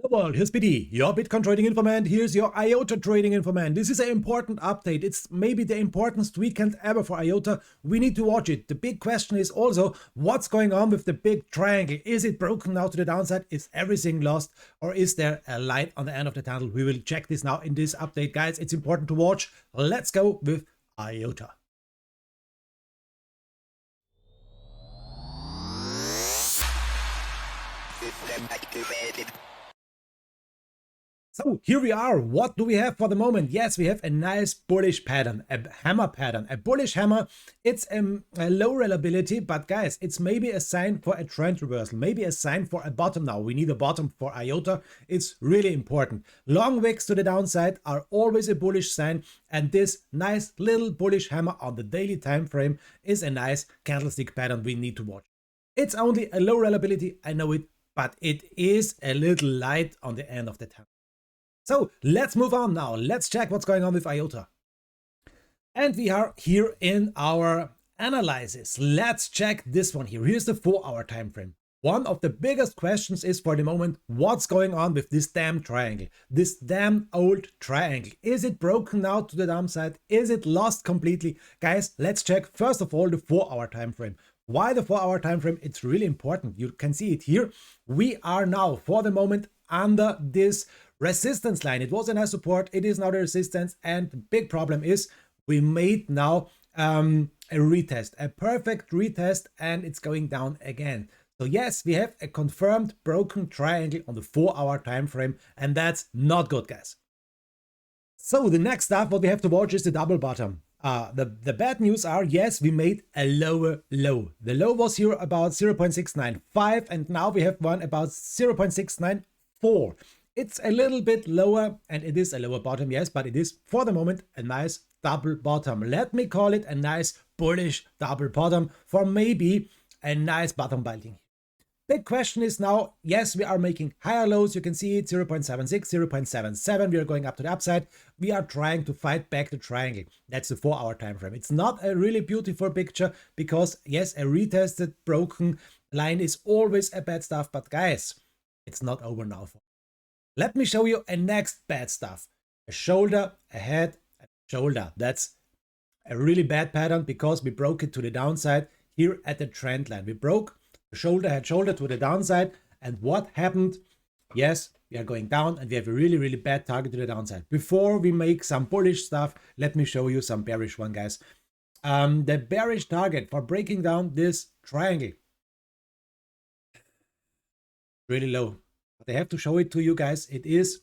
Hello world, here's Biti, your Bitcoin trading informant. Here's your IOTA trading informant. This is an important update. It's maybe the importantest weekend ever for IOTA. We need to watch it. The big question is also what's going on with the big triangle. Is it broken now to the downside? Is everything lost? Or is there a light on the end of the tunnel? We will check this now in this update, guys. It's important to watch. Let's go with IOTA. So here we are. What do we have for the moment? Yes, we have a nice bullish pattern, a hammer pattern, a bullish hammer. It's a low reliability, but guys, it's maybe a sign for a trend reversal, maybe a sign for a bottom now. We need a bottom for IOTA. It's really important. Long wicks to the downside are always a bullish sign, and this nice little bullish hammer on the daily time frame is a nice candlestick pattern we need to watch. It's only a low reliability, I know it, but it is a little light on the end of the tunnel. So let's move on now. Let's check what's going on with IOTA. And we are here in our analysis. Let's check this one here. Here's the 4-hour time frame. One of the biggest questions is for the moment, what's going on with this damn triangle? This damn old triangle. Is it broken now to the downside? Is it lost completely? Guys, let's check first of all the 4-hour time frame. Why the 4-hour time frame? It's really important. You can see it here. We are now for the moment under this resistance line. It was a nice support, it is now the resistance, and the big problem is we made now a retest, a perfect retest, and it's going down again. So yes, we have a confirmed broken triangle on the 4-hour time frame, and that's not good, guys. So the next stuff what we have to watch is the double bottom. The bad news are, yes, we made a lower low. The low was here about 0.695, and now we have one about 0.694. It's a little bit lower, and it is a lower bottom, yes, but it is for the moment a nice double bottom. Let me call it a nice bullish double bottom for maybe a nice bottom building. Big question is now, yes, we are making higher lows. You can see it 0.76, 0.77. We are going up to the upside. We are trying to fight back the triangle. That's the 4-hour time frame. It's not a really beautiful picture because, yes, a retested broken line is always a bad stuff. But guys, it's not over now. Let me show you a next bad stuff. A shoulder, a head, a shoulder. That's a really bad pattern because we broke it to the downside here at the trend line. We broke the shoulder, head, shoulder to the downside. And what happened? Yes, we are going down and we have a really, really bad target to the downside. Before we make some bullish stuff, let me show you some bearish one, guys. The bearish target for breaking down this triangle. Really low. But I have to show it to you guys. It is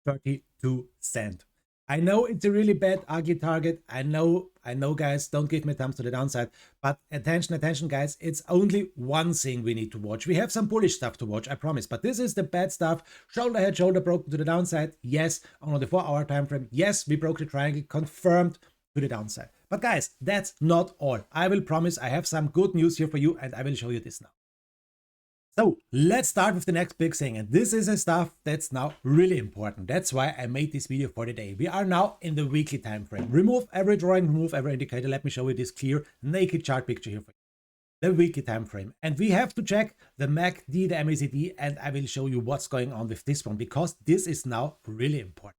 32 cents. I know it's a really bad ugly target. I know guys, don't give me thumbs to the downside, but attention guys, it's only one thing we need to watch. We have some bullish stuff to watch, I promise, but this is the bad stuff. Shoulder, head, shoulder broken to the downside. Yes, on the 4-hour time frame. Yes, we broke the triangle, confirmed to the downside. But guys, that's not all. I will promise I have some good news here for you, and I will show you this now. So let's start with the next big thing, and this is a stuff that's now really important. That's why I made this video for today. We are now in the weekly time frame. Remove every drawing, remove every indicator. Let me show you this clear naked chart picture here for you. The weekly time frame, and we have to check the MACD, the MACD, and I will show you what's going on with this one because this is now really important.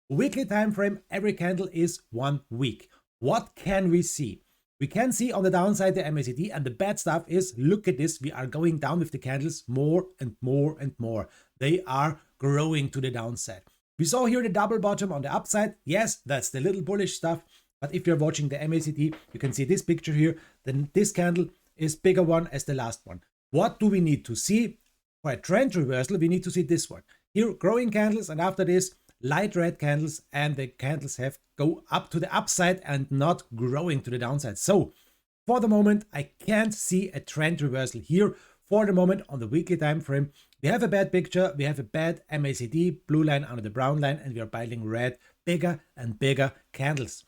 Weekly time frame, every candle is 1 week. What can we see? We can see on the downside the MACD, and the bad stuff is, look at this, we are going down with the candles more and more and more. They are growing to the downside. We saw here the double bottom on the upside. Yes, that's the little bullish stuff. But if you're watching the MACD, you can see this picture here. Then this candle is bigger one as the last one. What do we need to see? For a trend reversal, we need to see this one. Here, growing candles, and after this, light red candles, and the candles have go up to the upside and not growing to the downside. So for the moment, I can't see a trend reversal here. For the moment on the weekly time frame, we have a bad picture. We have a bad MACD, blue line under the brown line, and we are building red, bigger and bigger candles.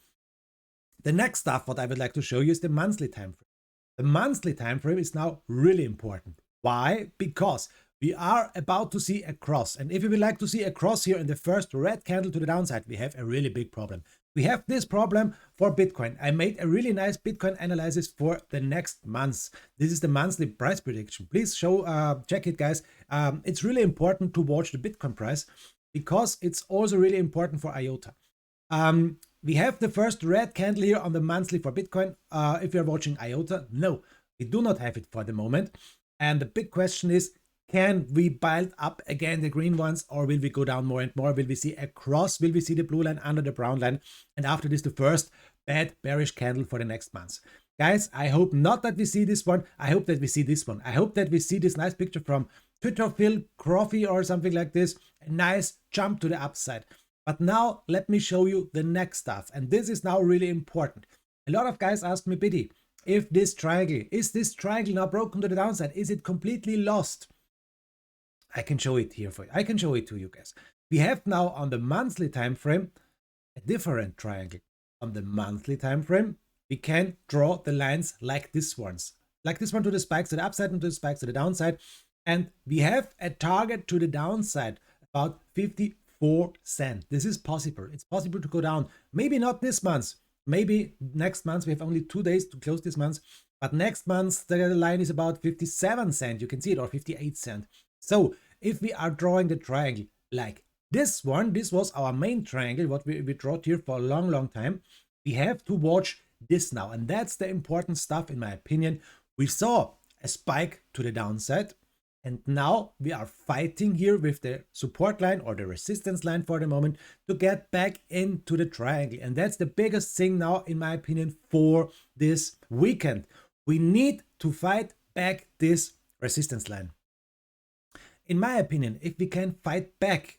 The next stuff what I would like to show you is the monthly time frame. The monthly time frame is now really important. Why? Because we are about to see a cross, and if we would like to see a cross here in the first red candle to the downside, we have a really big problem. We have this problem for Bitcoin. I made a really nice Bitcoin analysis for the next months. This is the monthly price prediction. Please check it, guys. It's really important to watch the Bitcoin price because it's also really important for IOTA. We have the first red candle here on the monthly for Bitcoin. If you're watching IOTA, no, we do not have it for the moment. And the big question is, can we build up again the green ones, or will we go down more and more? Will we see a cross? Will we see the blue line under the brown line? And after this, the first bad bearish candle for the next months. Guys, I hope not that we see this one. I hope that we see this one. I hope that we see this nice picture from Twitter, Phil, Coffee or something like this. A nice jump to the upside. But now let me show you the next stuff. And this is now really important. A lot of guys ask me, Biti, if this triangle now broken to the downside? Is it completely lost? I can show it here for you. I can show it to you guys. We have now on the monthly time frame a different triangle. On the monthly time frame, we can draw the lines like this ones. Like this one to the spikes to the upside and to the spikes to the downside. And we have a target to the downside about 54 cents. This is possible. It's possible to go down. Maybe not this month. Maybe next month. We have only 2 days to close this month. But next month, the line is about 57 cents. You can see it, or 58 cents. So if we are drawing the triangle like this one, this was our main triangle, what we drew here for a long time. We have to watch this now. And that's the important stuff, in my opinion. We saw a spike to the downside. And now we are fighting here with the support line or the resistance line for the moment to get back into the triangle. And that's the biggest thing now, in my opinion, for this weekend. We need to fight back this resistance line. In my opinion, if we can fight back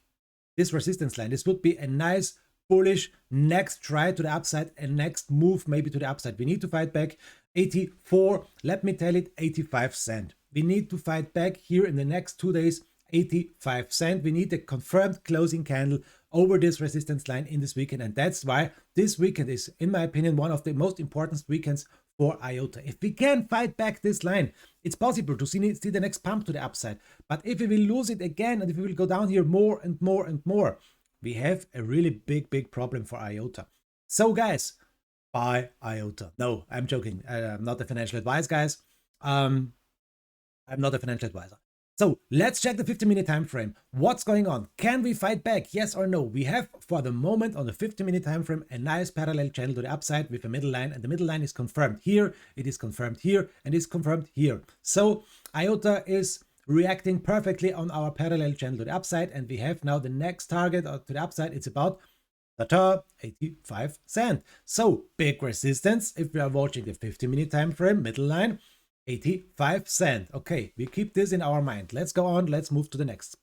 this resistance line, this would be a nice bullish next try to the upside and next move maybe to the upside. We need to fight back 84, let me tell it, 85 cents. We need to fight back here in the next 2 days, 85 cents. We need a confirmed closing candle over this resistance line in this weekend. And that's why this weekend is, in my opinion, one of the most important weekends for IOTA. If we can fight back this line, it's possible to see the next pump to the upside. But if we will lose it again, and if we will go down here more and more and more, we have a really big problem for IOTA. So guys, buy IOTA. No, I'm joking. I'm not a financial advice, guys. I'm not a financial advisor. So let's check the 50-minute time frame. What's going on? Can we fight back? Yes or no? We have, for the moment, on the 50-minute time frame, a nice parallel channel to the upside with a middle line, and the middle line is confirmed here, it is confirmed here, and it's confirmed here. So IOTA is reacting perfectly on our parallel channel to the upside, and we have now the next target to the upside. It's about 85 cents. So big resistance if we are watching the 50-minute time frame, middle line, 85 cents. Okay, we keep this in our mind. Let's go on. Let's move to the next.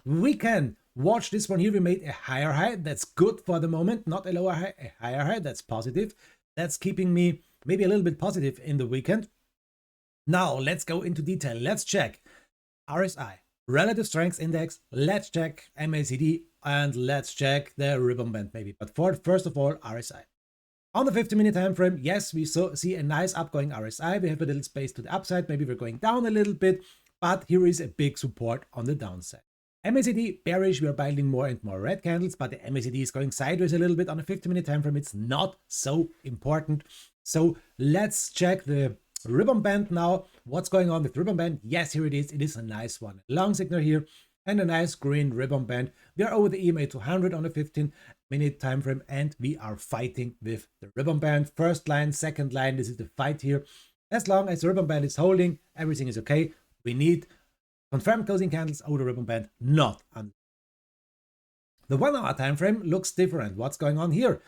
We can watch this one here. We made a higher high. That's good for the moment. Not a lower high, a higher high. That's positive. That's keeping me maybe a little bit positive in the weekend. Now let's go into detail. Let's check RSI, Relative Strength Index. Let's check MACD, and let's check the ribbon band maybe. But first of all, RSI. On the 50-minute time frame, yes, we see a nice upgoing RSI. We have a little space to the upside. Maybe we're going down a little bit, but here is a big support on the downside. MACD bearish. We are building more and more red candles, but the MACD is going sideways a little bit on the 50-minute time frame. It's not so important. So let's check the ribbon band now. What's going on with ribbon band? Yes, here it is. It is a nice one. Long signal here and a nice green ribbon band. We are over the EMA 200 on the 15-minute time frame, and we are fighting with the ribbon band. First line, second line, this is the fight here. As long as the ribbon band is holding, everything is okay. We need confirmed closing candles over the ribbon band, not under. The 1 hour time frame looks different. What's going on here?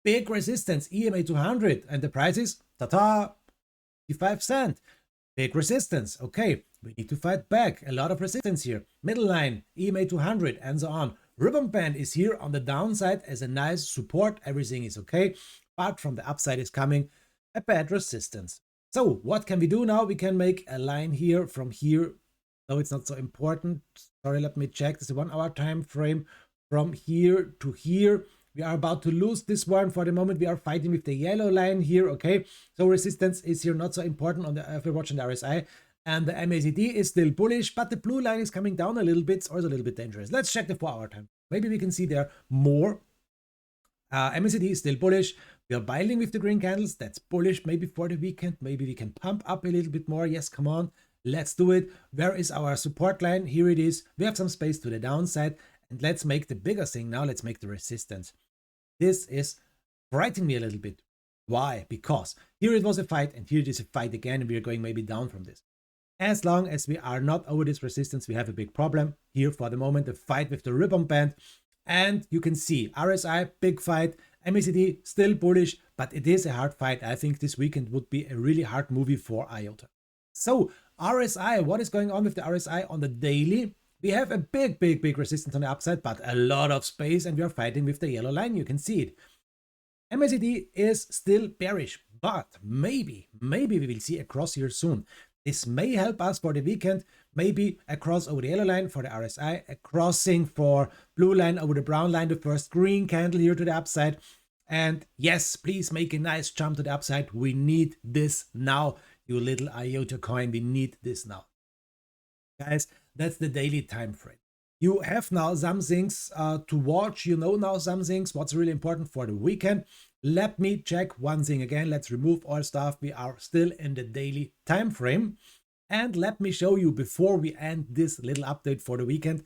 Big resistance, EMA 200, and the price is 55 cents. Big resistance. Okay, we need to fight back. A lot of resistance here. Middle line, EMA 200, and so on. Ribbon band is here on the downside as a nice support. Everything is okay, but from the upside is coming a bad resistance. So what can we do now? We can make a line here from here. No, it's not so important. Sorry, let me check. This is a 1 hour time frame from here to here. We are about to lose this one. For the moment, we are fighting with the yellow line here, okay? So resistance is here not so important on the if we're watching the RSI. And the MACD is still bullish, but the blue line is coming down a little bit, or it's a little bit dangerous. Let's check the 4 hour time. Maybe we can see there more MACD is still bullish. We are buying with the green candles. That's bullish. Maybe for the weekend, maybe we can pump up a little bit more. Yes, come on. Let's do it. Where is our support line? Here it is. We have some space to the downside. And let's make the bigger thing now. Let's make the resistance. This is frightening me a little bit. Why? Because here it was a fight and here it is a fight again and we are going maybe down from this. As long as we are not over this resistance, we have a big problem. Here for the moment, the fight with the ribbon band. And you can see RSI, big fight. MACD still bullish, but it is a hard fight. I think this weekend would be a really hard movie for IOTA. So RSI, what is going on with the RSI on the daily? We have a big resistance on the upside, but a lot of space and we are fighting with the yellow line. You can see it. MACD is still bearish, but maybe we will see a cross here soon. This may help us for the weekend, maybe a cross over the yellow line for the RSI, a crossing for blue line over the brown line, the first green candle here to the upside. And yes, please make a nice jump to the upside. We need this now, you little IOTA coin. We need this now. Guys, that's the daily time frame. You have now some things to watch. You know now some things. What's really important for the weekend. Let me check one thing again. Let's remove all stuff. We are still in the daily time frame. And let me show you before we end this little update for the weekend,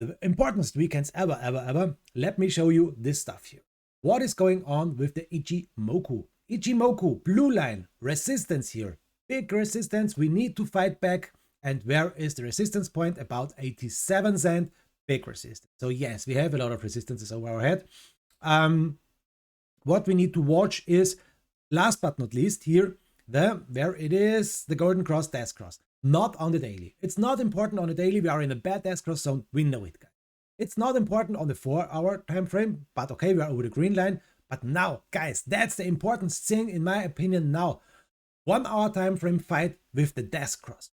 the importantest weekends ever. Let me show you this stuff here. What is going on with the Ichimoku? Ichimoku, blue line, resistance here. Big resistance. We need to fight back. And where is the resistance point? About 87 cent, big resistance. So yes, we have a lot of resistances over our head. What we need to watch is, last but not least, here, where it is, the golden cross, death cross. Not on the daily. It's not important on the daily. We are in a bad death cross zone. We know it, guys. It's not important on the 4-hour time frame, but okay, we are over the green line. But now, guys, that's the important thing in my opinion now. 1-hour time frame fight with the death cross.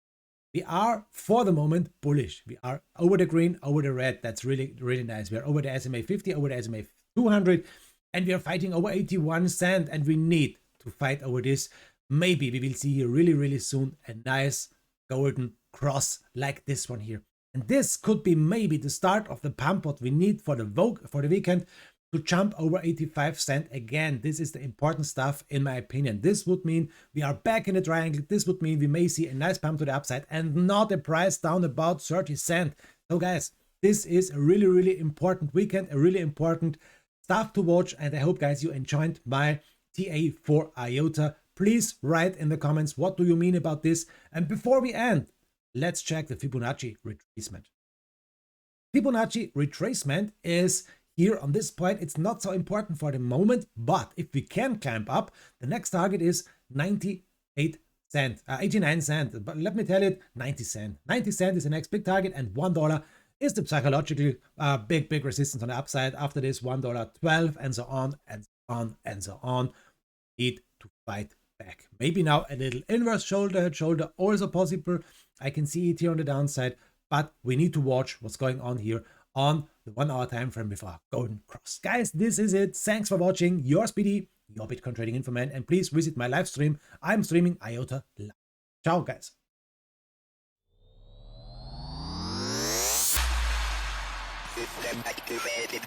We are, for the moment, bullish. We are over the green, over the red. That's really nice. We are over the SMA 50, over the SMA 200, and we are fighting over 81 cent, and we need to fight over this. Maybe we will see here really soon a nice golden cross like this one here. And this could be maybe the start of the pump what we need for the weekend to jump over 85 cent again. This is the important stuff in my opinion. This would mean we are back in the triangle. This would mean we may see a nice pump to the upside and not a price down about 30 cent. So guys, this is a really important weekend, a really important stuff to watch. And I hope guys you enjoyed my TA for IOTA. Please write in the comments what do you mean about this. And before we end, let's check the Fibonacci retracement. Fibonacci retracement is here on this point. It's not so important for the moment, but if we can climb up, the next target is 98 cent, 89 cent. But let me tell you, 90 cent. 90 cent is the next big target, and $1 is the psychological big resistance on the upside. After this, $1.12, and so on and so on and so on. Need to fight back. Maybe now a little inverse shoulder also possible. I can see it here on the downside, but we need to watch what's going on here on the 1-hour time frame with our golden cross. Guys, this is it. Thanks for watching. Yours Biti, your Bitcoin trading info man, and please visit my live stream. I'm streaming IOTA live. Ciao, guys. System activated.